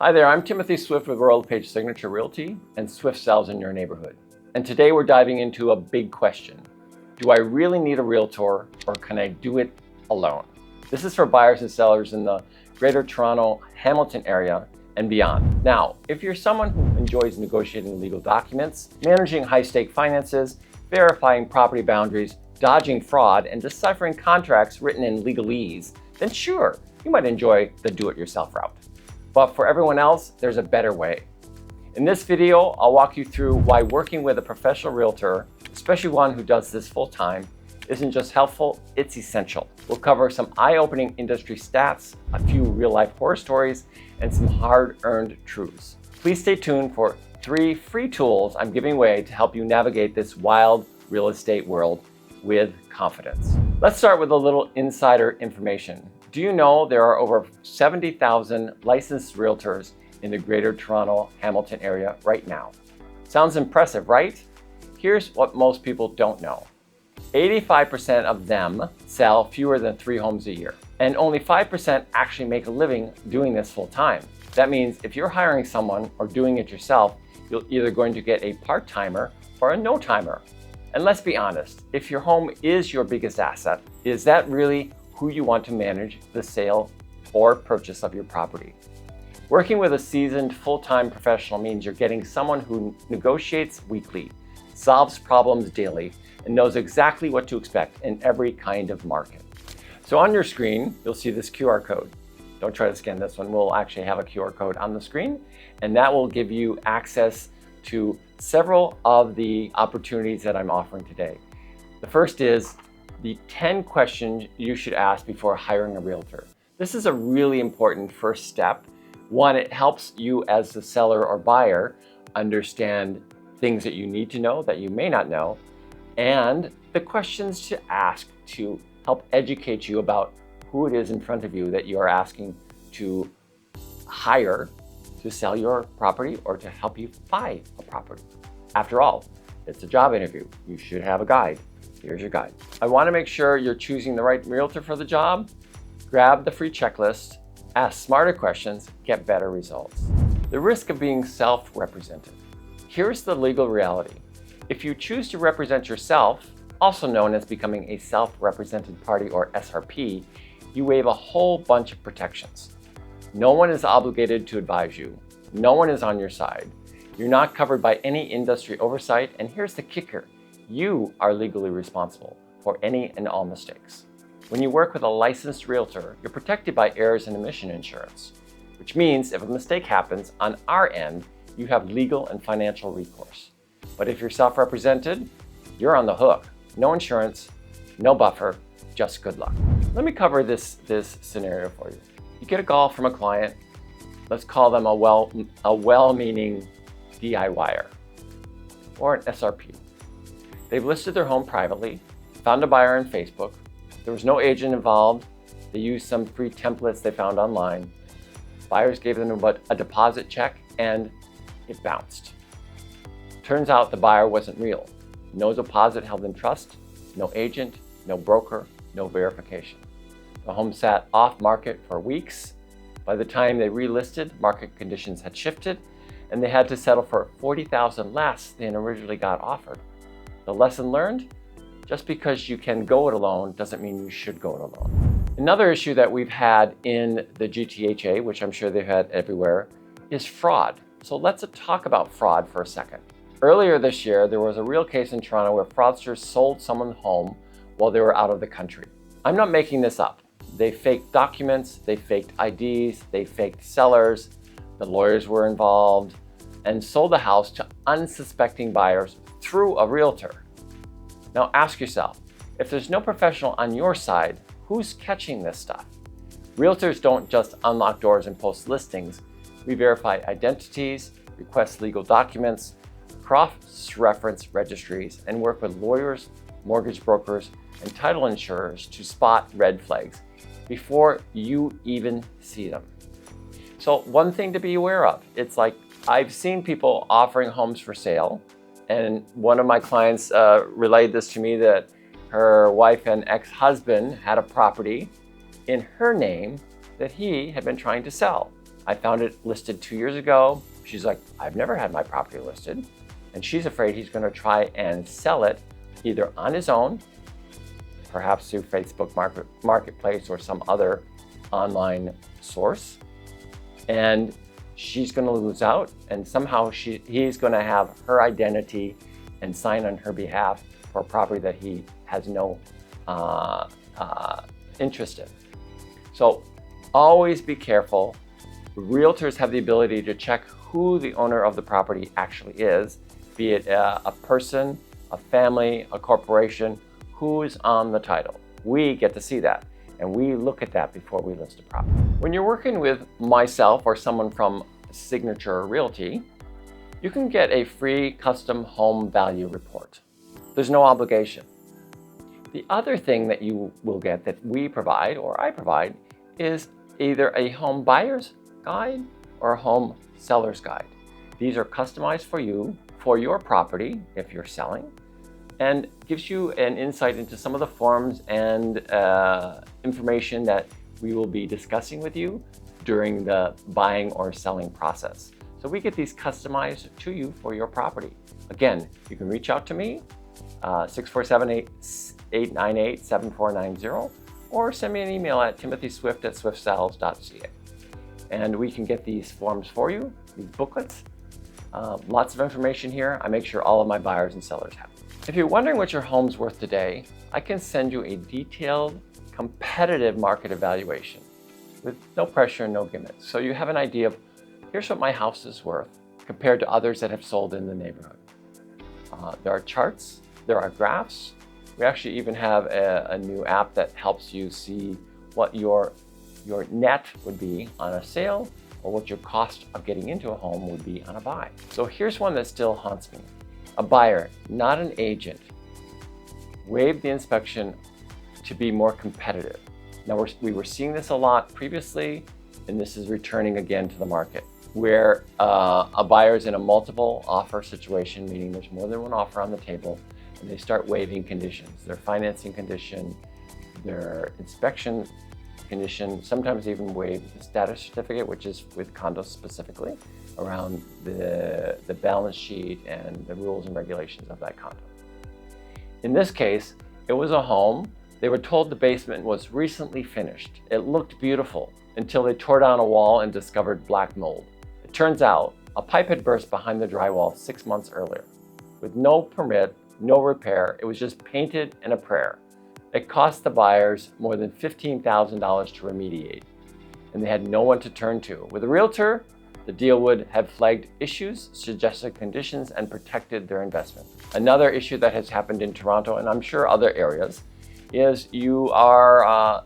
Hi there, I'm Timothy Swift with Royal LePage Signature Realty and Swift Sells in your neighborhood. And today we're diving into a big question. Do I really need a realtor or can I do it alone? This is for buyers and sellers in the Greater Toronto, Hamilton area and beyond. Now, if you're someone who enjoys negotiating legal documents, managing high-stake finances, verifying property boundaries, dodging fraud, and deciphering contracts written in legalese, then sure, you might enjoy the do-it-yourself route. But for everyone else, there's a better way. In this video, I'll walk you through why working with a professional realtor, especially one who does this full-time, isn't just helpful, it's essential. We'll cover some eye-opening industry stats, a few real-life horror stories, and some hard-earned truths. Please stay tuned for 3 free tools I'm giving away to help you navigate this wild real estate world with confidence. Let's start with a little insider information. Do you know there are over 70,000 licensed realtors in the Greater Toronto, Hamilton area right now? Sounds impressive, right? Here's what most people don't know. 85% of them sell fewer than 3 homes a year, and only 5% actually make a living doing this full time. That means if you're hiring someone or doing it yourself, you're either going to get a part-timer or a no-timer. And let's be honest, if your home is your biggest asset, is that really who you want to manage the sale or purchase of your property? Working with a seasoned full-time professional means you're getting someone who negotiates weekly, solves problems daily, and knows exactly what to expect in every kind of market. So on your screen, you'll see this QR code. Don't try to scan this one. We'll actually have a QR code on the screen, and that will give you access to several of the opportunities that I'm offering today. The first is the 10 questions you should ask before hiring a realtor. This is a really important first step. One, it helps you as the seller or buyer understand things that you need to know that you may not know, and the questions to ask to help educate you about who it is in front of you that you are asking to hire to sell your property or to help you buy a property. After all, it's a job interview. You should have a guide. Here's your guide. I want to make sure you're choosing the right realtor for the job. Grab the free checklist, ask smarter questions, get better results. The risk of being self-represented. Here's the legal reality. If you choose to represent yourself, also known as becoming a self-represented party or SRP, you waive a whole bunch of protections. No one is obligated to advise you. No one is on your side. You're not covered by any industry oversight, and here's the kicker. You are legally responsible for any and all mistakes. When you work with a licensed realtor, you're protected by errors and omission insurance, which means if a mistake happens on our end, you have legal and financial recourse. But if you're self-represented, you're on the hook. No insurance, no buffer, just good luck. Let me cover this scenario for you. You get a call from a client, let's call them a well-meaning DIYer or an SRP. They've listed their home privately, found a buyer on Facebook. There was no agent involved. They used some free templates they found online. Buyers gave them about a deposit check and it bounced. Turns out the buyer wasn't real. No deposit held in trust, no agent, no broker, no verification. The home sat off market for weeks. By the time they relisted, market conditions had shifted and they had to settle for $40,000 less than originally got offered. The lesson learned? Just because you can go it alone doesn't mean you should go it alone. Another issue that we've had in the GTHA, which I'm sure they've had everywhere, is fraud. So let's talk about fraud for a second. Earlier this year, there was a real case in Toronto where fraudsters sold someone's home while they were out of the country. I'm not making this up. They faked documents, they faked IDs, they faked sellers, the lawyers were involved, and sold the house to unsuspecting buyers through a realtor. Now ask yourself, if there's no professional on your side, who's catching this stuff? Realtors don't just unlock doors and post listings. We verify identities, request legal documents, cross-reference registries, and work with lawyers, mortgage brokers, and title insurers to spot red flags before you even see them. So one thing to be aware of, it's like I've seen people offering homes for sale, and one of my clients relayed this to me that her wife and ex-husband had a property in her name that he had been trying to sell. I found it listed 2 years ago. She's like, I've never had my property listed. And she's afraid he's going to try and sell it either on his own, perhaps through Facebook Marketplace or some other online source. And she's going to lose out, and somehow he's going to have her identity and sign on her behalf for a property that he has no interest in. So always be careful. Realtors have the ability to check who the owner of the property actually is, be it a person, a family, a corporation, who is on the title. We get to see that, and we look at that before we list a property. When you're working with myself or someone from Signature Realty, you can get a free custom home value report. There's no obligation. The other thing that you will get that we provide, or I provide, is either a home buyer's guide or a home seller's guide. These are customized for you, for your property, if you're selling, and gives you an insight into some of the forms and information that we will be discussing with you during the buying or selling process. So we get these customized to you for your property. Again, you can reach out to me, 647-898-7490, or send me an email at timothyswift@swiftsales.ca. And we can get these forms for you, these booklets. Lots of information here. I make sure all of my buyers and sellers have them. If you're wondering what your home's worth today, I can send you a detailed, competitive market evaluation with no pressure and no gimmicks. So you have an idea of, here's what my house is worth compared to others that have sold in the neighborhood. There are charts, there are graphs. We actually even have a new app that helps you see what your net would be on a sale, or what your cost of getting into a home would be on a buy. So here's one that still haunts me. A buyer, not an agent, waived the inspection to be more competitive. Now we were seeing this a lot previously, and this is returning again to the market, where a buyer is in a multiple offer situation, meaning there's more than one offer on the table, and they start waiving conditions, their financing condition, their inspection condition, sometimes even waive the status certificate, which is with condos specifically, around the balance sheet and the rules and regulations of that condo. In this case, it was a home. They were told the basement was recently finished. It looked beautiful until they tore down a wall and discovered black mold. It turns out a pipe had burst behind the drywall 6 months earlier. With no permit, no repair, it was just painted and a prayer. It cost the buyers more than $15,000 to remediate, and they had no one to turn to. With a realtor, the deal would have flagged issues, suggested conditions, and protected their investment. Another issue that has happened in Toronto, and I'm sure other areas, is you are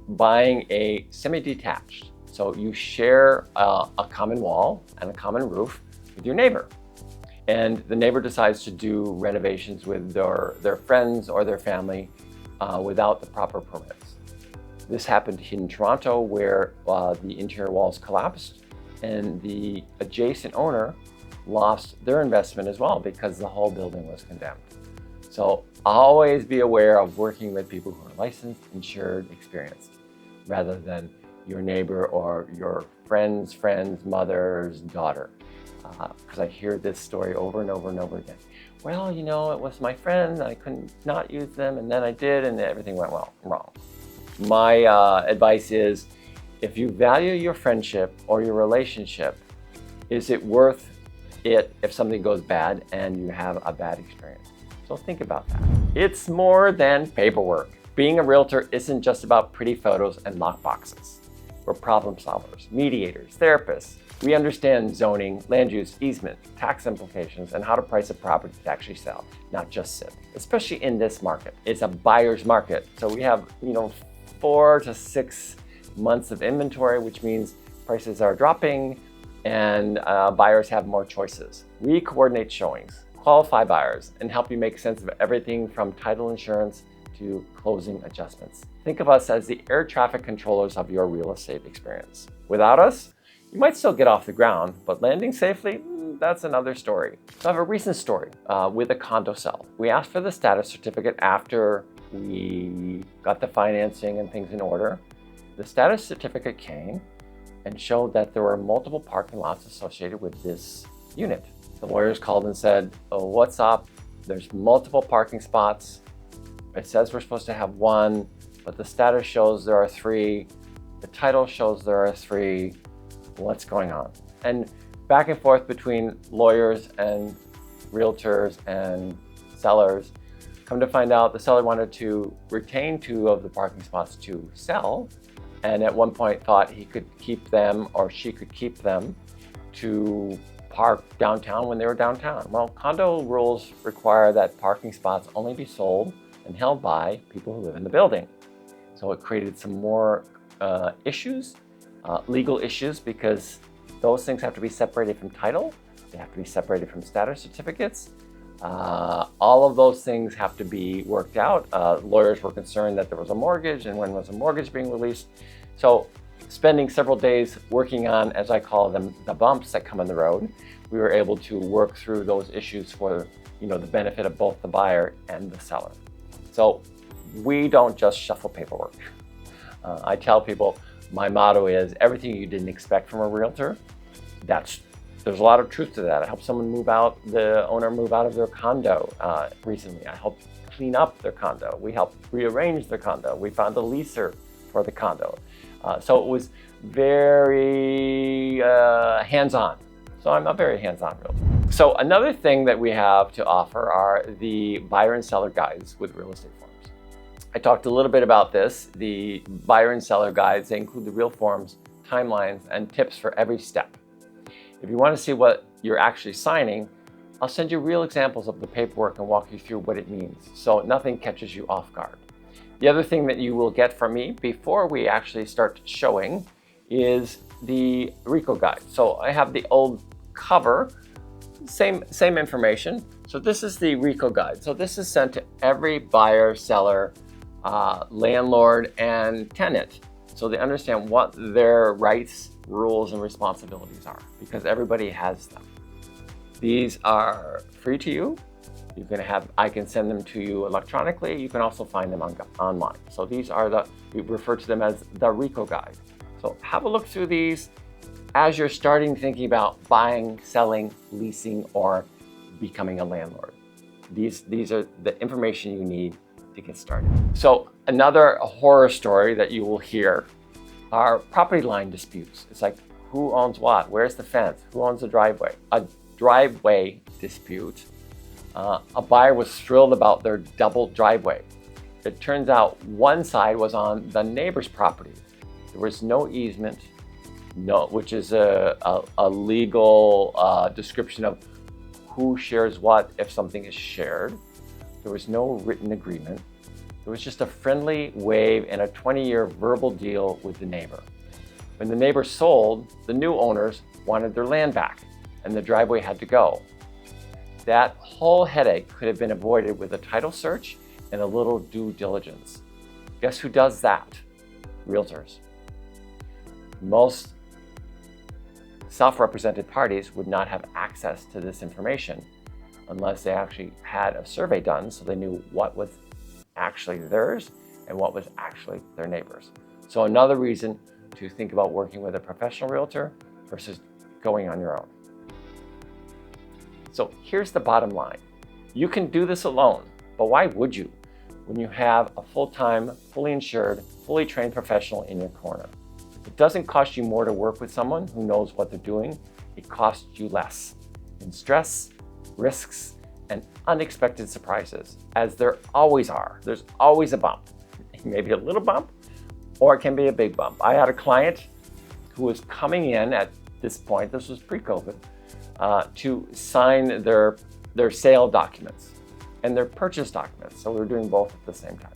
buying a semi-detached. So you share a common wall and a common roof with your neighbor. And the neighbor decides to do renovations with their friends or their family without the proper permits. This happened in Toronto, where the interior walls collapsed and the adjacent owner lost their investment as well because the whole building was condemned. So always be aware of working with people who are licensed, insured, experienced, rather than your neighbor or your friend's mother's daughter. Because I hear this story over and over and over again. Well, you know, it was my friend, I couldn't not use them, and then I did, and everything went wrong. My advice is, if you value your friendship or your relationship, is it worth it if something goes bad and you have a bad experience? So think about that. It's more than paperwork. Being a realtor isn't just about pretty photos and lockboxes. We're problem solvers, mediators, therapists. We understand zoning, land use, easement, tax implications, and how to price a property to actually sell, not just sit. Especially in this market. It's a buyer's market. So we have, 4 to 6 months of inventory, which means prices are dropping and buyers have more choices. We coordinate showings, qualify buyers, and help you make sense of everything from title insurance to closing adjustments. Think of us as the air traffic controllers of your real estate experience. Without us, you might still get off the ground, but landing safely, that's another story. So I have a recent story with a condo sell. We asked for the status certificate after we got the financing and things in order. The status certificate came, and showed that there were multiple parking lots associated with this unit. The lawyers called and said, "Oh, what's up? There's multiple parking spots. It says we're supposed to have one, but the status shows there are three. The title shows there are three. What's going on?" And back and forth between lawyers and realtors and sellers. Come to find out, the seller wanted to retain 2 of the parking spots to sell, and at one point thought he could keep them, or she could keep them, to park downtown when they were downtown. Well, condo rules require that parking spots only be sold and held by people who live in the building. So it created some more issues, legal issues, because those things have to be separated from title. They have to be separated from status certificates. All of those things have to be worked out. Lawyers were concerned that there was a mortgage, and when was a mortgage being released? So spending several days working on, as I call them, the bumps that come in the road, we were able to work through those issues for the benefit of both the buyer and the seller. So we don't just shuffle paperwork. I tell people, my motto is everything you didn't expect from a realtor. There's a lot of truth to that. I helped the owner move out of their condo recently. I helped clean up their condo. We helped rearrange their condo. We found a leaser for the condo. So it was very hands-on. So I'm a very hands-on realtor. So another thing that we have to offer are the buyer and seller guides with real estate forms. I talked a little bit about this. The buyer and seller guides, they include the real forms, timelines, and tips for every step. If you want to see what you're actually signing, I'll send you real examples of the paperwork and walk you through what it means, so nothing catches you off guard. The other thing that you will get from me before we actually start showing is the RECO guide. So I have the old cover, same information. So this is the RECO guide. So this is sent to every buyer, seller, landlord, and tenant, so they understand what their rights, rules, and responsibilities are, because everybody has them. These are free to you. I can send them to you electronically. You can also find them online. So these are we refer to them as the RECO guide. So have a look through these as you're thinking about buying, selling, leasing, or becoming a landlord. These are the information you need to get started. So another horror story that you will hear are property line disputes. It's like, who owns what? Where's the fence? Who owns the driveway? A driveway dispute. A buyer was thrilled about their double driveway. It turns out one side was on the neighbor's property. There was no easement, which is a legal description of who shares what if something is shared. There was no written agreement. There was just a friendly wave and a 20-year verbal deal with the neighbor. When the neighbor sold, the new owners wanted their land back, and the driveway had to go. That whole headache could have been avoided with a title search and a little due diligence. Guess who does that? Realtors. Most self-represented parties would not have access to this information unless they actually had a survey done, so they knew what was actually theirs and what was actually their neighbor's. So another reason to think about working with a professional realtor versus going on your own. So here's the bottom line. You can do this alone, but why would you when you have a full-time, fully insured, fully trained professional in your corner? It doesn't cost you more to work with someone who knows what they're doing. It costs you less in stress, risks, and unexpected surprises, as there always are. There's always a bump. Maybe a little bump, or it can be a big bump. I had a client who was coming in at this point, this was pre-COVID, to sign their sale documents and their purchase documents. So we were doing both at the same time.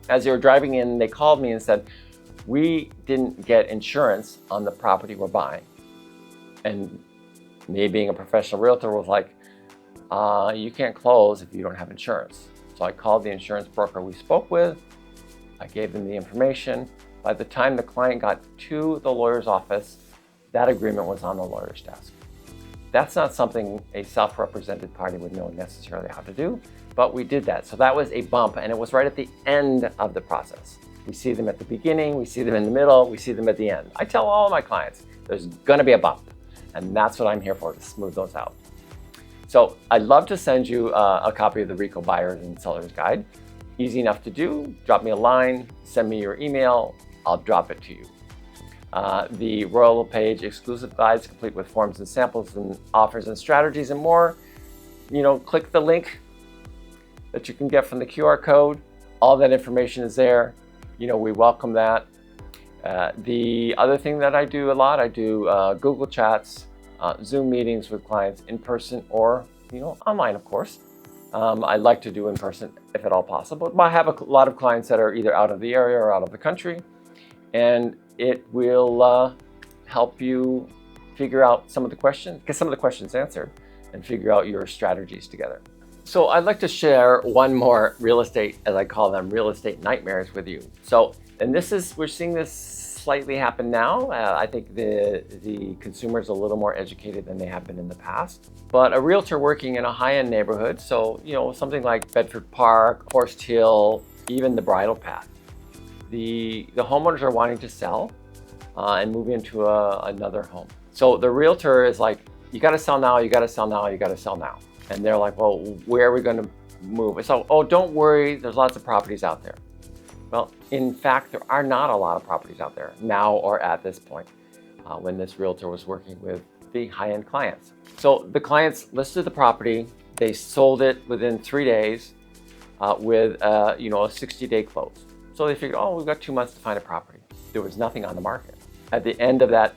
As they were driving in, they called me and said, "We didn't get insurance on the property we're buying." And me being a professional realtor was like, you can't close if you don't have insurance. So I called the insurance broker we spoke with. I gave them the information. By the time the client got to the lawyer's office, that agreement was on the lawyer's desk. That's not something a self-represented party would know necessarily how to do, but we did that. So that was a bump, and it was right at the end of the process. We see them at the beginning, we see them in the middle, we see them at the end. I tell all of my clients, there's gonna be a bump, and that's what I'm here for, to smooth those out. So I'd love to send you a copy of the RECO Buyers and Sellers Guide. Easy enough to do. Drop me a line, send me your email, I'll drop it to you. The Royal Page exclusive guides, complete with forms and samples and offers and strategies and more. Click the link that you can get from the QR code. All that information is there. We welcome that. The other thing that I do a lot, I do Google Chats, Zoom meetings with clients in person or online, of course. I like to do in person if at all possible. But I have a lot of clients that are either out of the area or out of the country, and it will help you figure out some of the questions, get some of the questions answered, and figure out your strategies together. So I'd like to share one more real estate, as I call them, real estate nightmares with you. And we're seeing this slightly happen now. I think the consumer's a little more educated than they have been in the past. But a realtor working in a high-end neighborhood, so something like Bedford Park, Forest Hill, even the Bridle Path, the homeowners are wanting to sell and move into another home. So the realtor is like, you got to sell now, you got to sell now, you got to sell now. And they're like, well, where are we going to move? So, oh, don't worry, there's lots of properties out there. Well, in fact, there are not a lot of properties out there now or at this point when this realtor was working with the high-end clients. So the clients listed the property, they sold it within 3 days with a 60-day close. So they figured, oh, we've got 2 months to find a property. There was nothing on the market. At the end of that,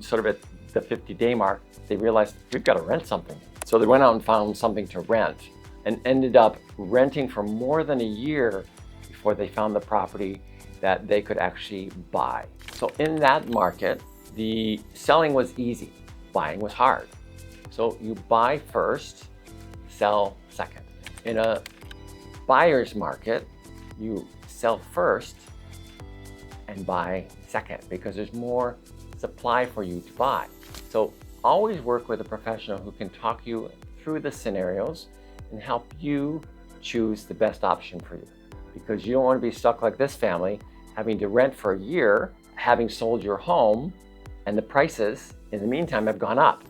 sort of at the 50-day mark, they realized we've got to rent something. So they went out and found something to rent and ended up renting for more than a year before they found the property that they could actually buy. So in that market, the selling was easy, buying was hard. So you buy first, sell second. In a buyer's market, you sell first and buy second because there's more supply for you to buy. So always work with a professional who can talk you through the scenarios and help you choose the best option for you. Because you don't want to be stuck like this family, having to rent for a year, having sold your home, and the prices in the meantime have gone up.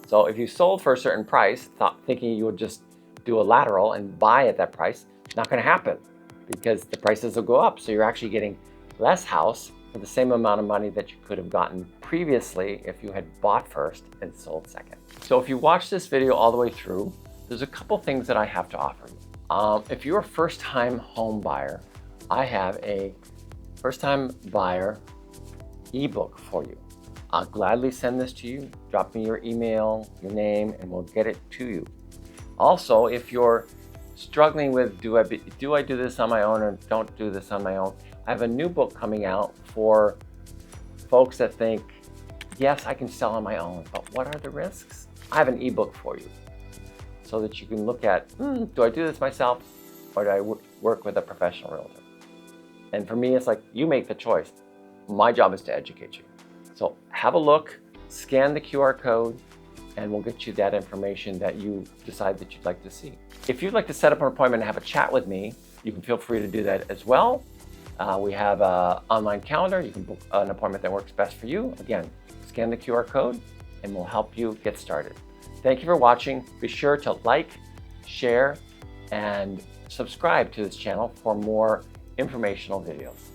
So if you sold for a certain price, thinking you would just do a lateral and buy at that price, it's not going to happen because the prices will go up. So you're actually getting less house for the same amount of money that you could have gotten previously if you had bought first and sold second. So if you watch this video all the way through, there's a couple things that I have to offer you. If you're a first-time home buyer, I have a first-time buyer ebook for you. I'll gladly send this to you. Drop me your email, your name, and we'll get it to you. Also, if you're struggling with do I do this on my own or don't do this on my own, I have a new book coming out for folks that think, yes, I can sell on my own, but what are the risks? I have an ebook for you so that you can look at, do I do this myself or do I work with a professional realtor? And for me, it's like, you make the choice. My job is to educate you. So have a look, scan the QR code, and we'll get you that information that you decide that you'd like to see. If you'd like to set up an appointment and have a chat with me, you can feel free to do that as well. We have an online calendar. You can book an appointment that works best for you. Again, scan the QR code and we'll help you get started. Thank you for watching. Be sure to like, share, and subscribe to this channel for more informational videos.